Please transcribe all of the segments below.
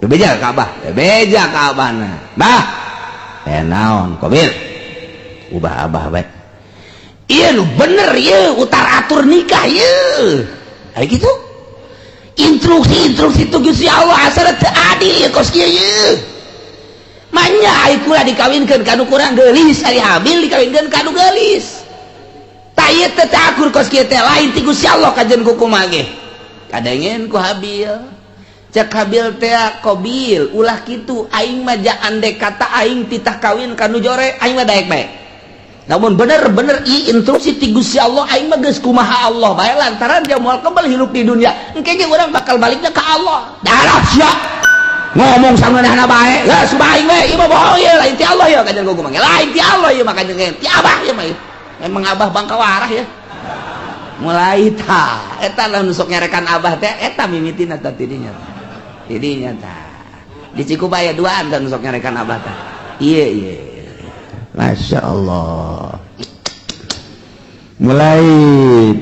beja Ka'bah beja Ka'bahna bah naon Qabil ubah abah bae ieu bener ieu utar atur nikah ieu aya kitu instruksi itu Gusti Allah asal teu adil kos kieu ieu manya ai kula dikawinkeun kanu kurang geulis ari Habil dikawinkeun kanu geulis ta ieu teh akur kos kieu teh lain ti Gusti Allah kajen ku kumaha ge kadengen ku Habil cek Habil teh Qabil ulah kitu aing mah jaan dek kata aing titah kawin kanu jore aing mah daek bae namun bener-bener ieu instruksi ti Gusti Allah aing mah geus kumaha Allah bae lantaran dia moal kembali hidup di dunia engke ge urang bakal baliknya ka Allah darah sia ngomong sangeunahna bae geus subah aing we ieu mah bohong ieu lain ti Allah ya kajen ku kumaha lain ti Allah ieu mah kajen ti Abah ieu mah emang Abah bangka warah ya mulai ta eta lamun sok nyarekan Abah teh eta mimitina teh tidinya tah di Cikubaya duaan dan sok nyarekan Abah teh iya Masya Allah mulai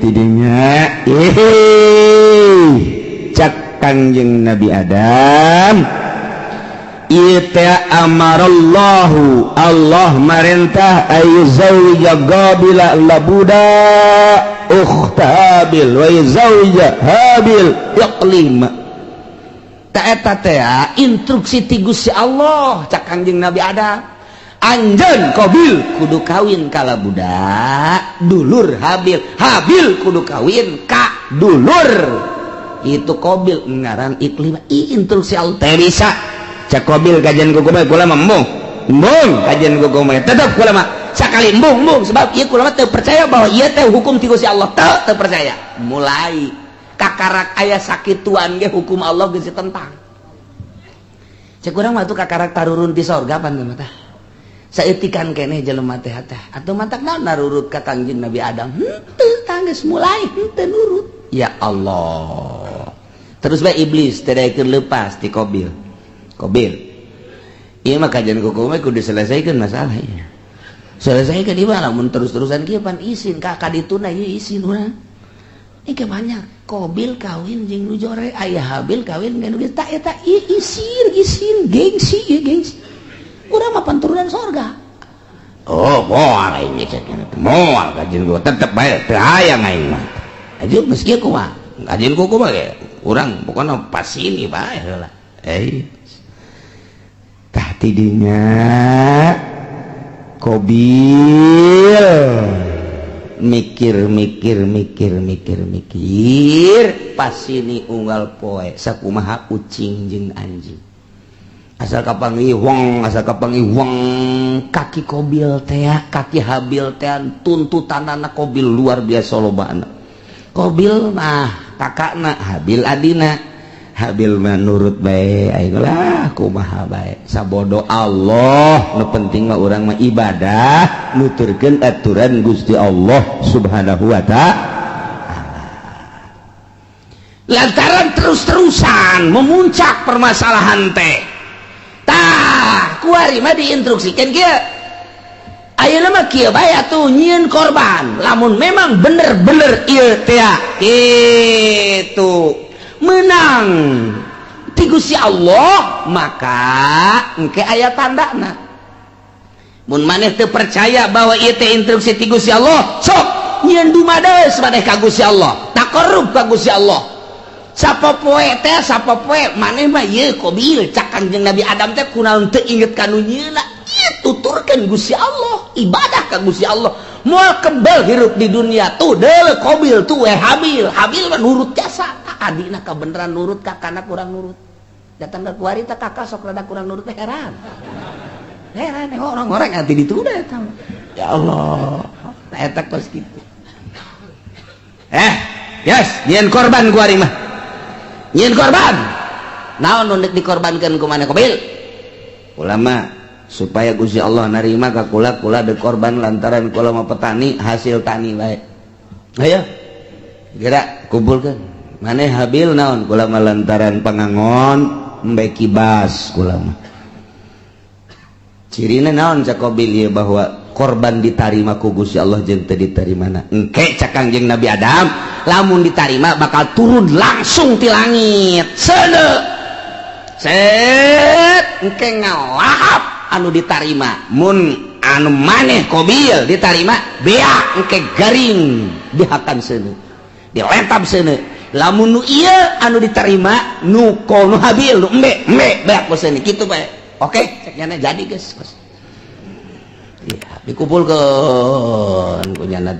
tidinya cak Kangjeng Nabi Adam ita amarallahu Allah marintah ayyuzawja Qabila labuda ukhtabil wa yuzawja Habil yaqlima ta eta teh instruksi ti Gusti Allah cak Kangjeng Nabi Adam anjeun Qabil kudu kawin kala budak dulur Habil kudu kawin ka dulur itu Qabil ngaran Iklimah instruksi Allah teh bisa cak Qabil kajian kukumah kula mah embung kajian kukumah tetep kula mah sakali embung sebab ieu kula mah teu percaya bahwa ieu teh hukum ti Gusti Allah teu percaya mulai kakarak aya sakituan ge hukum Allah geus ditentang cek urang mah tuh kakarak tarurun di sorga pan teh saeutikan keneh jelema teh atuh mantak naon narurut ka Kangjeng Nabi Adam henteu tanggeus mulai henteu nurut ya Allah terus bae iblis teh daekeun leupas ti Qabil ieu mah kajian kukumah kudu selesaikeun masalah ieu selesaikeun di mana mun terus-terusan kieu pan isin ka dituna ieu isin urang ke banyak Qabil kawin jeung nu jore aya Habil kawin jeung nu ta eta isin gengsi urang mah panturunan sorga oh moal ini moal kajian gua tetep bae teu hayang aing mah ajeun geus kieu kumaha kajian kukumah ge urang pokona pas ini bae heula tah tidinya Qabil mikir pas ini unggal poe sakumaha ucing jeung anjing asal kapangiwang kaki Qabil teh kaki Habil teh tuntutanana Qabil luar biasa lobana Qabil mah kakakna Habil adina Habil mah nurut bae aing lah kumaha bae sabodo Allah nu penting mah urang mah ibadah nuturkeun aturan Gusti Allah Subhanahu wa ta'ala lantaran terus-terusan memuncak permasalahan teh tah kuari mah diinstruksikan kieu ayeuna mah kieu bae atuh nyieun korban lamun memang bener-bener ieu teh kitu menang ti Gusti Allah maka engke aya tandana mun maneh teu percaya bahwa ieu teh instruksi ti Gusti Allah sok nyieun dumades maneh ka Gusti Allah taqarrub ka Gusti Allah sapopoe maneh mah ieu Qabil cak Kangjeng Nabi Adam teh kunaon teu inget kanu nyieuna ieu tuturkeun Gusti Allah ibadah ka Gusti Allah moal kembal hirup di dunia tuh deuleu Qabil tuh Habil mah nurut jasa adina kabeneran nurut kakana kurang nurut datang ke kuari teh kakak sok rada kurang nurut teh heran orang-orang ati dituda eta ya Allah eta kos kitu nyieun korban kuari mah nyieun korban naon nu dikorbankeun ku maneh Qabil ulama supaya Gusti Allah narima ka kula de korban lantaran kula mah petani hasil tani bae ayo gerak kumpulkeun maneh Habil naon kula mah lantaran pangangon embe kibas kula mah cirina naon cak Qabil ieu bahwa korban ditarima ku Gusti Allah jeung teu ditarimana engke cak Kangjeng Nabi Adam lamun ditarima bakal turun langsung ti langit set engke ngalahap anu ditarima mun anu maneh Qabil ditarima beak engke garing dihakan seuneu dilentap seuneu lamun nu ieu anu ditarima nu kono Habil nu embe beak ku seuneu kitu bae oke cek nyana jadi geus ya dikumpulkeun ku nyana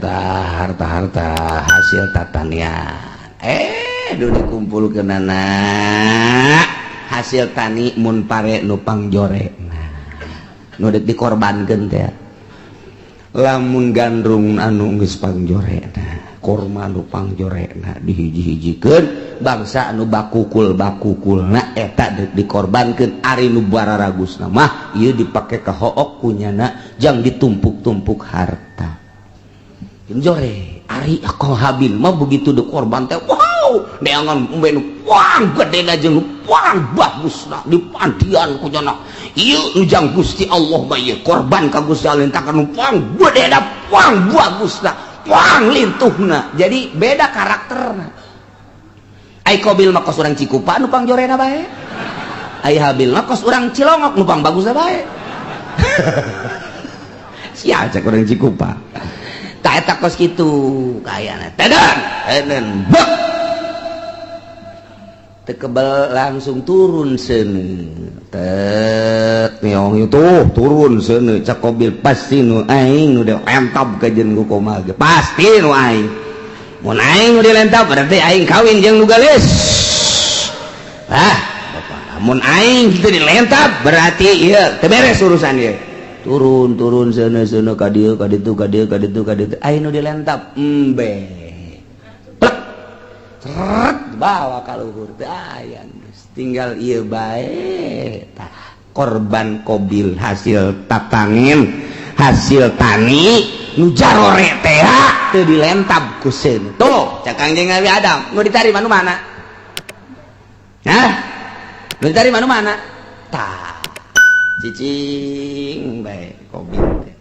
harta-harta hasil tatanian nu dikumpulkeun anak hasil tani mun pare nu pangjorena nu dek dikorbankeun teh lamun gandrung anu geus pangjorena kurma nu pangjorena dihiji-hijikeun bangsa anu bakukulna eta dek dikorbankeun ari nu bararagusna mah ieu dipake ka hook kunyana jang ditumpuk-tumpuk harta jore ari akal Habil mah begitu dikorban teh wow neangan umbe nu wang gedena jeung wang bagusna dipandian kunyana ieu nu jang Gusti Allah mah ieu korban ka Gusti Allah entakan nu wang gedena wang bagusna wang lintuhna jadi beda karakterna ai Qabil mah kos urang Cikupa nu pangjorena bae ai Habil mah kos urang Cilongok nu pang bagusna bae sia cek urang Cikupa tak eta kos kitu kayana teden bek teu kebal langsung turun seuneu tet neong itu turun seuneu cak Qabil pasti nu aing nu dilentap ka jeung ku komaha ge pasti nu aing mun aing nu dilentap berarti aing kawin jeung nu gelis bapak mun aing kitu dilentap berarti ieu teu beres urusan ieu turun seuneu ka dieu ka ditu aing nu dilentap embe plek ceret bawa ka luhur teh aya tinggal ieu bae tah korban Qabil hasil tatangin hasil tani nu jarore teh teu dilentap ku seuneu tuh cak Kangjeng Nabi Adam nu ditarima nu mana hah nu ditarima nu mana tah cicing bae Qabil